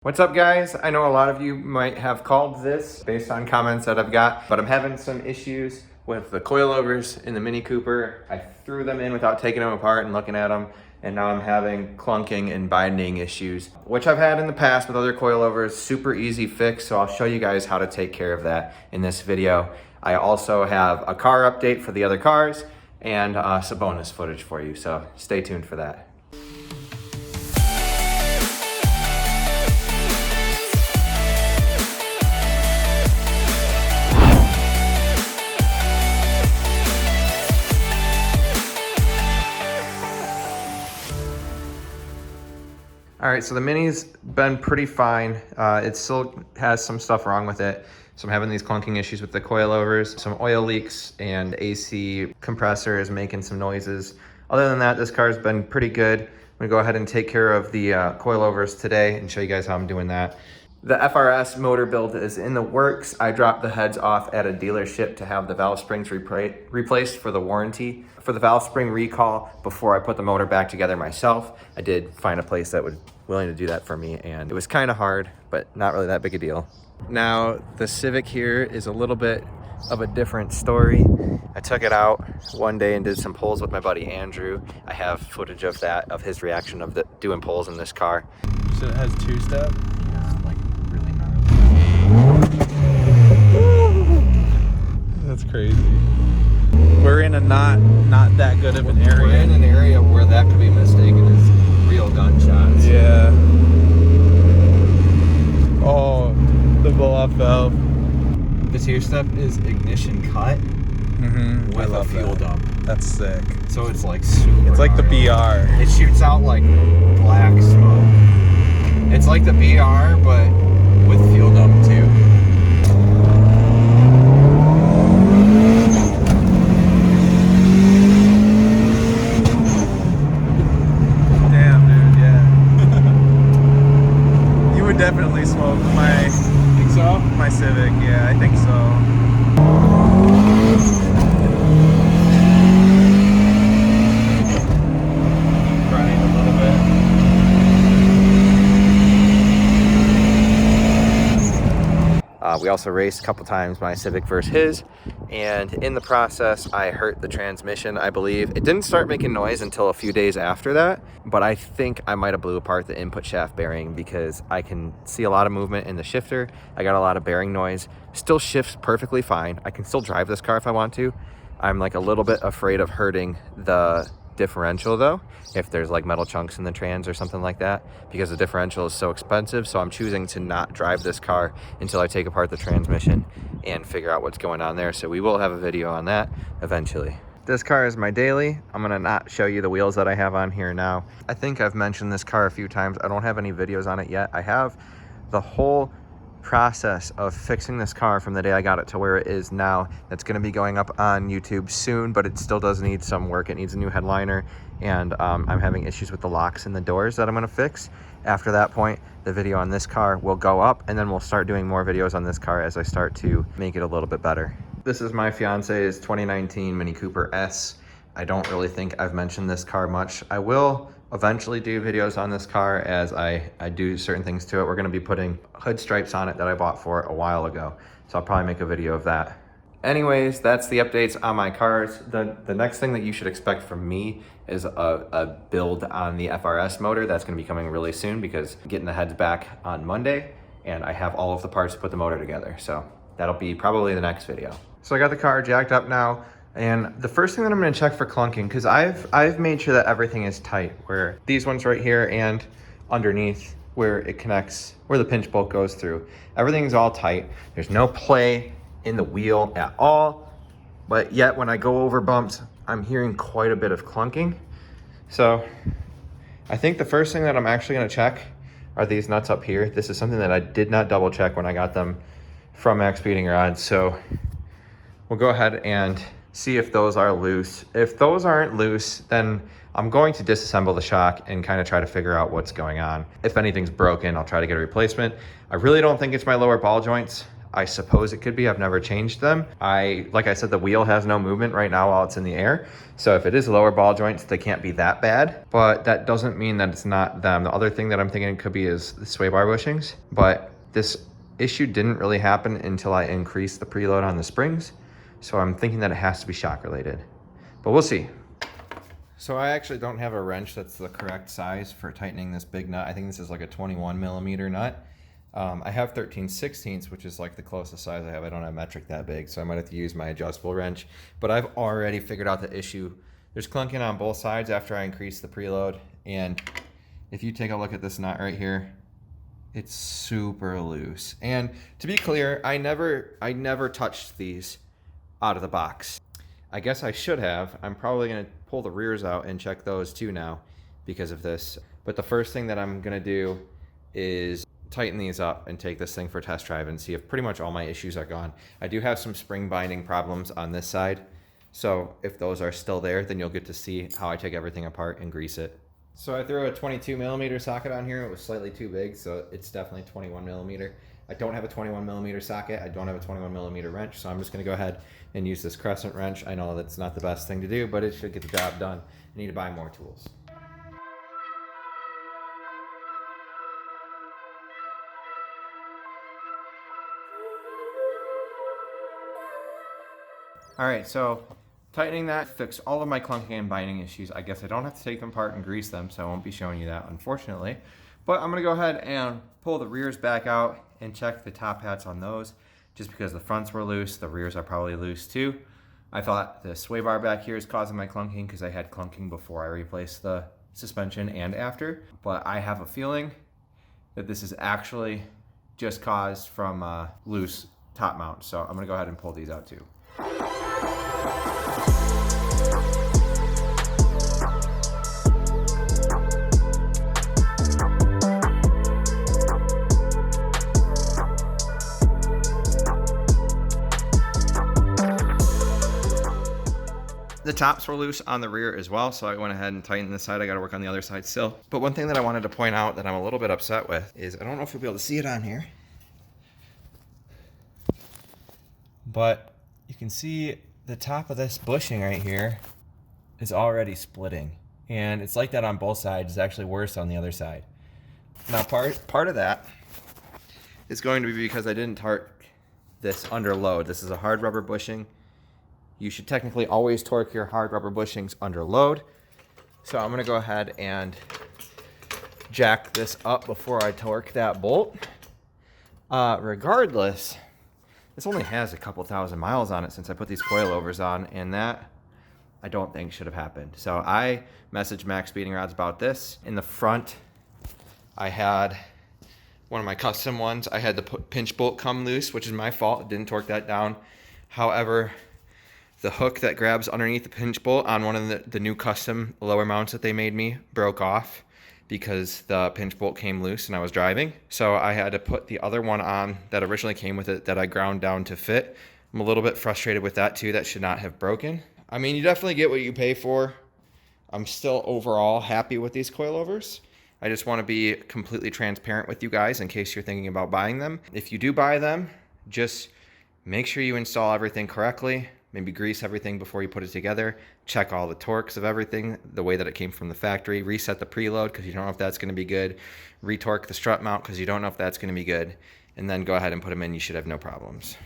What's up, guys? I know a lot of you might have called this based on comments that I've got, but I'm having some issues with the coilovers in the Mini Cooper. I threw them in without taking them apart and looking at them, and now I'm having clunking and binding issues, which I've had in the past with other coilovers. Super easy fix, so I'll show you guys how to take care of that in this video. I also have a car update for the other cars and some bonus footage for you, so stay tuned for that. All right, so the Mini's been pretty fine. It still has some stuff wrong with it. So I'm having these clunking issues with the coilovers, some oil leaks, and AC compressor is making some noises. Other than that, this car's been pretty good. I'm gonna go ahead and take care of the coilovers today and show you guys how I'm doing that. The FRS motor build is in the works. I dropped the heads off at a dealership to have the valve springs replaced for the warranty. For the valve spring recall, before I put the motor back together myself, I did find a place that was willing to do that for me, and it was kind of hard, but not really that big a deal. Now, the Civic here is a little bit of a different story. I took it out one day and did some pulls with my buddy Andrew. I have footage of that, of his reaction of doing pulls in this car. So it has two-step? That's crazy. We're in a not that good of an area. We're in an area where that could be mistaken as real gunshots. Yeah. Oh, the blow-off valve. This here stuff is ignition cut with a fuel dump. That's sick. So it's like super It's like the gnarly. BR. It shoots out like black smoke. It's like the BR, but with fuel dump too. Definitely smoke Think so? my Civic. Yeah, I think so. Running a little bit. We also raced a couple times my Civic versus his, and in the process I hurt the transmission, I believe. It didn't start making noise until a few days after that, but I think I might have blew apart the input shaft bearing because I can see a lot of movement in the shifter. I got a lot of bearing noise. Still shifts perfectly fine. I can still drive this car if I want to. I'm like a little bit afraid of hurting the differential though, if there's like metal chunks in the trans or something like that, because the differential is so expensive. So I'm choosing to not drive this car until I take apart the transmission and figure out what's going on there. So we will have a video on that eventually. This car is my daily. I'm gonna not show you the wheels that I have on here now. I think I've mentioned this car a few times. I don't have any videos on it yet. I have the whole process of fixing this car from the day I got it to where it is now. That's going to be going up on YouTube soon, but it still does need some work. It needs a new headliner, and I'm having issues with the locks and the doors that I'm going to fix. After that point, the video on this car will go up, and then we'll start doing more videos on this car as I start to make it a little bit better. This is my fiance's 2019 Mini Cooper S. I don't really think I've mentioned this car much. I will eventually do videos on this car as I do certain things to it. We're going to be putting hood stripes on it that I bought for a while ago, so I'll probably make a video of that. Anyways, that's the updates on my cars. The next thing that you should expect from me is a build on the FRS motor. That's going to be coming really soon because I'm getting the heads back on Monday, and I have all of the parts to put the motor together, so that'll be probably the next video. So I got the car jacked up now. And the first thing that I'm going to check for clunking, because I've made sure that everything is tight, where these ones right here and underneath where it connects, where the pinch bolt goes through, everything's all tight. There's no play in the wheel at all, but yet when I go over bumps, I'm hearing quite a bit of clunking. So I think the first thing that I'm actually going to check are these nuts up here. This is something that I did not double check when I got them from MaXpeedingRods, so we'll go ahead and see if those are loose. If those aren't loose, then I'm going to disassemble the shock and kind of try to figure out what's going on. If anything's broken, I'll try to get a replacement. I really don't think it's my lower ball joints. I suppose it could be. I've never changed them. Like I said, the wheel has no movement right now while it's in the air. So if it is lower ball joints, they can't be that bad, but that doesn't mean that it's not them. The other thing that I'm thinking it could be is the sway bar bushings, but this issue didn't really happen until I increased the preload on the springs. So I'm thinking that it has to be shock related, but we'll see. So I actually don't have a wrench that's the correct size for tightening this big nut. I think this is like a 21 millimeter nut. I have 13/16, which is like the closest size I have. I don't have metric that big, so I might have to use my adjustable wrench. But I've already figured out the issue. There's clunking on both sides after I increase the preload. And if you take a look at this nut right here, it's super loose. And to be clear, I never touched these out of the box. I guess I should have. I'm probably gonna pull the rears out and check those too now because of this. But the first thing that I'm gonna do is tighten these up and take this thing for a test drive and see if pretty much all my issues are gone. I do have some spring binding problems on this side. So if those are still there, then you'll get to see how I take everything apart and grease it. So I threw a 22 millimeter socket on here. It was slightly too big, so it's definitely 21 millimeter. I don't have a 21 millimeter socket. I don't have a 21 millimeter wrench, so I'm just gonna go ahead and use this crescent wrench. I know that's not the best thing to do, but it should get the job done. I need to buy more tools. All right, so tightening that fixed all of my clunking and binding issues. I guess I don't have to take them apart and grease them, so I won't be showing you that, unfortunately. But I'm gonna go ahead and pull the rears back out and check the top hats on those. Just because the fronts were loose, the rears are probably loose too. I thought the sway bar back here is causing my clunking because I had clunking before I replaced the suspension and after. But I have a feeling that this is actually just caused from loose top mount. So I'm gonna go ahead and pull these out too. The tops were loose on the rear as well, so I went ahead and tightened this side. I gotta work on the other side still. But one thing that I wanted to point out that I'm a little bit upset with is, I don't know if you'll be able to see it on here, but you can see the top of this bushing right here is already splitting. And it's like that on both sides. It's actually worse on the other side. Now part of that is going to be because I didn't torque this under load. This is a hard rubber bushing. You should technically always torque your hard rubber bushings under load. So I'm gonna go ahead and jack this up before I torque that bolt. Regardless, this only has a couple thousand miles on it since I put these coilovers on, and that I don't think should have happened. So I messaged MaXpeedingRods about this. In the front, I had one of my custom ones. I had the pinch bolt come loose, which is my fault. I didn't torque that down. However, the hook that grabs underneath the pinch bolt on one of the new custom lower mounts that they made me broke off because the pinch bolt came loose and I was driving. So I had to put the other one on that originally came with it that I ground down to fit. I'm a little bit frustrated with that too. That should not have broken. I mean, you definitely get what you pay for. I'm still overall happy with these coilovers. I just want to be completely transparent with you guys in case you're thinking about buying them. If you do buy them, just make sure you install everything correctly. Maybe grease everything before you put it together. Check all the torques of everything the way that it came from the factory. Reset the preload because you don't know if that's going to be good. Retorque the strut mount because you don't know if that's going to be good. And then go ahead and put them in. You should have no problems.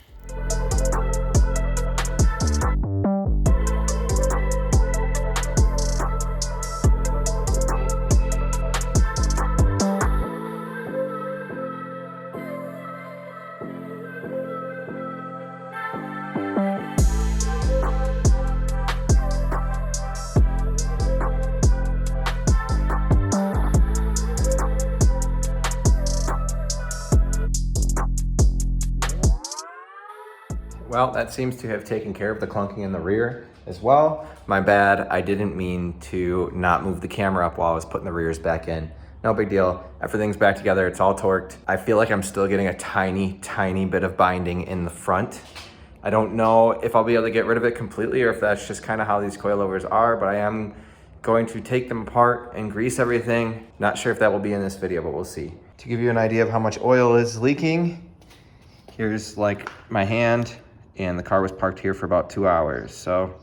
Well, that seems to have taken care of the clunking in the rear as well. My bad, I didn't mean to not move the camera up while I was putting the rears back in. No big deal, everything's back together, it's all torqued. I feel like I'm still getting a tiny bit of binding in the front. I don't know if I'll be able to get rid of it completely or if that's just kind of how these coilovers are, but I am going to take them apart and grease everything. Not sure if that will be in this video, but we'll see. To give you an idea of how much oil is leaking, Here's like my hand, and the car was parked here for about 2 hours. So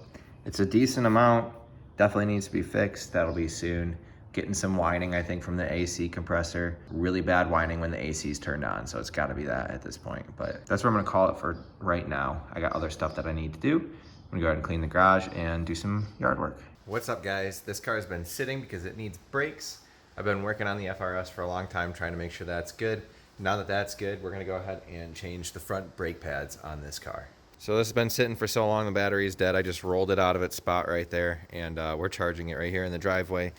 it's a decent amount. Definitely needs to be fixed. That'll be soon. Getting some whining, I think, from the AC compressor. Really bad whining when the AC is turned on, so it's gotta be that at this point. But that's what I'm gonna call it for right now. I got other stuff that I need to do. I'm gonna go ahead and clean the garage and do some yard work. What's up, guys? This car has been sitting because it needs brakes. I've been working on the FRS for a long time, trying to make sure that's good. Now that that's good, we're gonna go ahead and change the front brake pads on this car. So this has been sitting for so long, the battery is dead. I just rolled it out of its spot right there, and we're charging it right here in the driveway.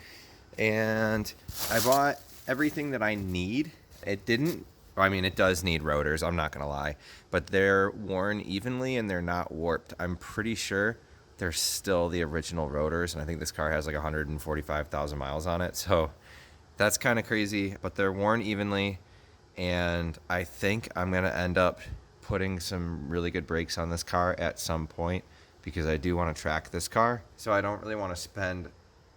And I bought everything that I need. It does need rotors, I'm not gonna lie, but they're worn evenly and they're not warped. I'm pretty sure they're still the original rotors, and I think this car has like 145,000 miles on it, so that's kind of crazy, but they're worn evenly, and I think I'm gonna end up putting some really good brakes on this car at some point, because I do want to track this car, so I don't really want to spend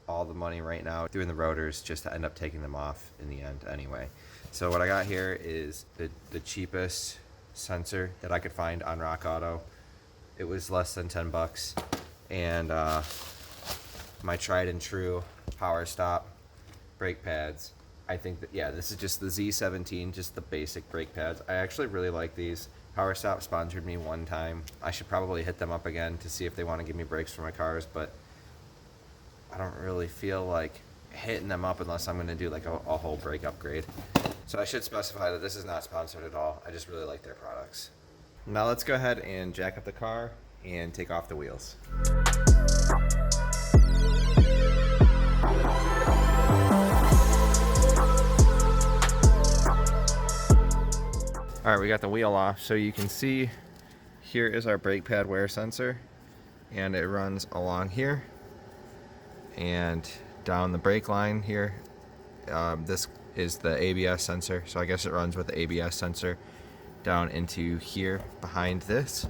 all the money right now doing the rotors just to end up taking them off in the end anyway. So what I got here is the cheapest sensor that I could find on Rock Auto. It was less than 10 bucks, and my tried and true power stop brake pads. I think that, yeah, this is just the Z17, just the basic brake pads. I actually really like these. Power Stop sponsored me one time. I should probably hit them up again to see if they want to give me brakes for my cars, but I don't really feel like hitting them up unless I'm going to do like a whole brake upgrade. So I should specify that this is not sponsored at all. I just really like their products. Now let's go ahead and jack up the car and take off the wheels. All right, we got the wheel off, so you can see here is our brake pad wear sensor, and it runs along here and down the brake line here. This is the ABS sensor, so I guess it runs with the ABS sensor down into here behind this.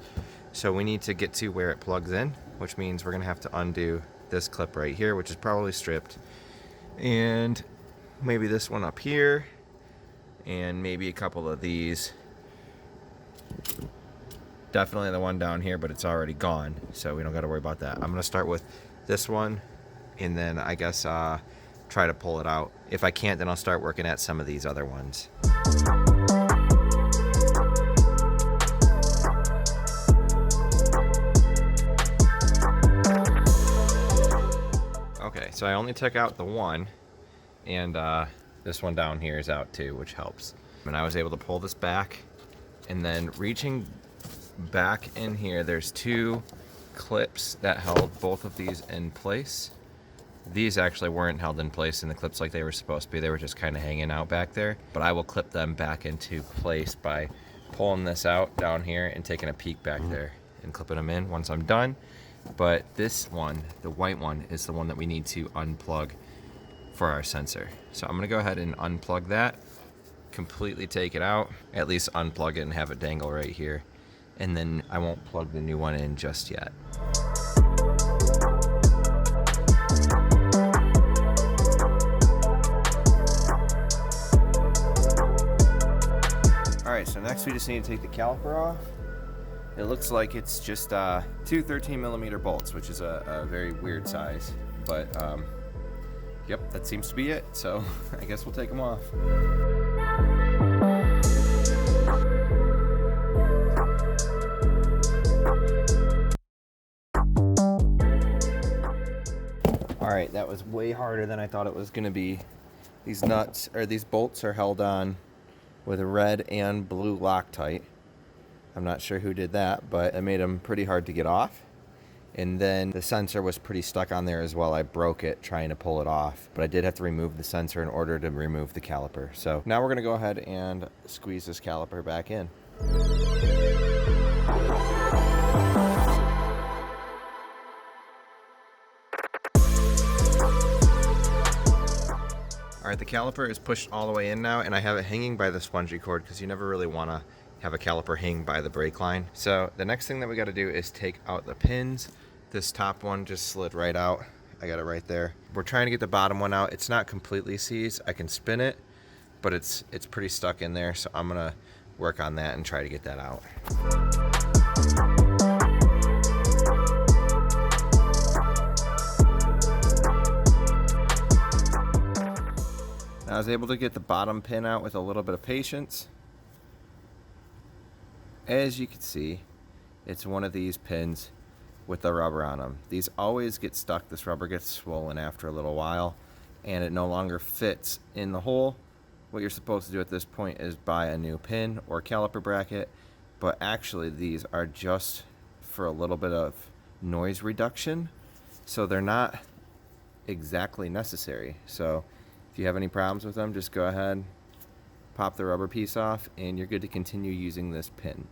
So we need to get to where it plugs in, which means we're gonna have to undo this clip right here, which is probably stripped, and maybe this one up here, and maybe a couple of these. Definitely the one down here, but it's already gone, so we don't got to worry about that. I'm gonna start with this one, and then I guess try to pull it out. If I can't, then I'll start working at some of these other ones. Okay, so I only took out the one, and this one down here is out too, which helps. And I was able to pull this back, and then reaching back in here, there's two clips that held both of these in place. These actually weren't held in place in the clips like they were supposed to be. They were just kind of hanging out back there, but I will clip them back into place by pulling this out down here and taking a peek back there and clipping them in once I'm done. But this one, the white one, is the one that we need to unplug for our sensor. So I'm gonna go ahead and unplug that, completely take it out, at least unplug it and have it dangle right here, and then I won't plug the new one in just yet. Alright, so next we just need to take the caliper off. It looks like it's just two 13mm bolts, which is a very weird size, but yep, that seems to be it, so I guess we'll take them off. Alright, that was way harder than I thought it was going to be. These nuts, or these bolts, are held on with a red and blue Loctite. I'm not sure who did that, but it made them pretty hard to get off. And then the sensor was pretty stuck on there as well. I broke it trying to pull it off, but I did have to remove the sensor in order to remove the caliper. So now we're gonna go ahead and squeeze this caliper back in. All right, the caliper is pushed all the way in now, and I have it hanging by the spongy cord because you never really wanna have a caliper hang by the brake line. So the next thing that we gotta do is take out the pins. This top one just slid right out. I got it right there. We're trying to get the bottom one out. It's not completely seized. I can spin it, but it's pretty stuck in there. So I'm gonna work on that and try to get that out. I was able to get the bottom pin out with a little bit of patience. As you can see, it's one of these pins with the rubber on them. These always get stuck. This rubber gets swollen after a little while and it no longer fits in the hole. What you're supposed to do at this point is buy a new pin or caliper bracket, but actually these are just for a little bit of noise reduction, so they're not exactly necessary. So if you have any problems with them, just go ahead, pop the rubber piece off, and you're good to continue using this pin.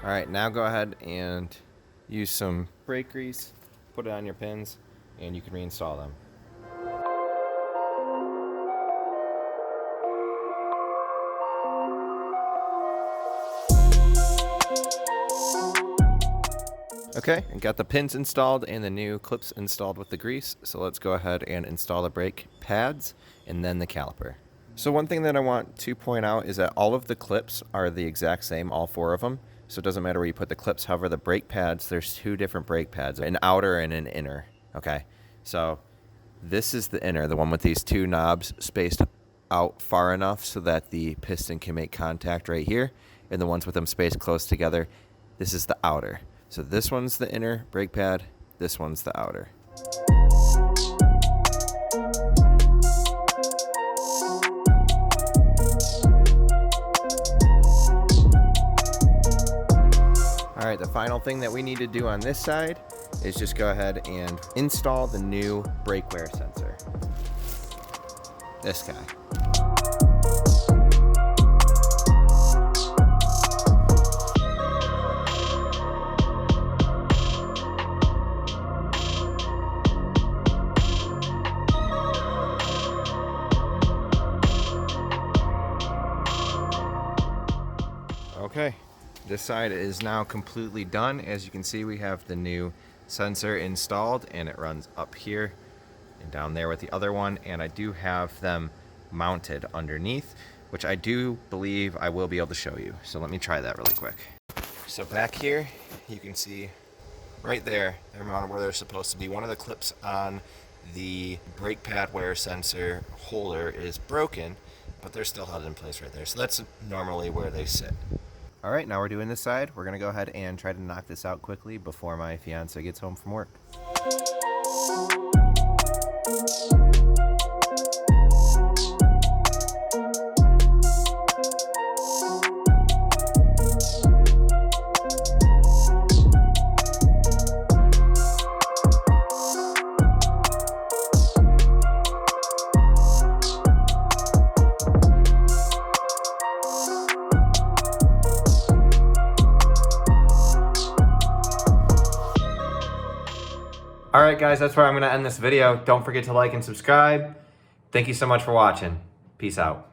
Alright, now go ahead and use some brake grease, put it on your pins, and you can reinstall them. Okay, and got the pins installed and the new clips installed with the grease, so let's go ahead and install the brake pads and then the caliper. So one thing that I want to point out is that all of the clips are the exact same, all 4 of them. So it doesn't matter where you put the clips. However, the brake pads, there's 2 different brake pads, an outer and an inner. Okay, so this is the inner, the one with these 2 knobs spaced out far enough so that the piston can make contact right here, and the ones with them spaced close together, this is the outer. So this one's the inner brake pad, this one's the outer. All right, the final thing that we need to do on this side is just go ahead and install the new brake wear sensor. This guy. Okay, this side is now completely done. As you can see, we have the new sensor installed and it runs up here and down there with the other one, and I do have them mounted underneath, which I do believe I will be able to show you. So let me try that really quick. So back here, you can see right there, they're mounted where they're supposed to be. One of the clips on the brake pad wear sensor holder is broken, but they're still held in place right there. So that's normally where they sit. All right, now we're doing this side. We're gonna go ahead and try to knock this out quickly before my fiance gets home from work. All right, guys, that's where I'm going to end this video. Don't forget to like and subscribe. Thank you so much for watching. Peace out.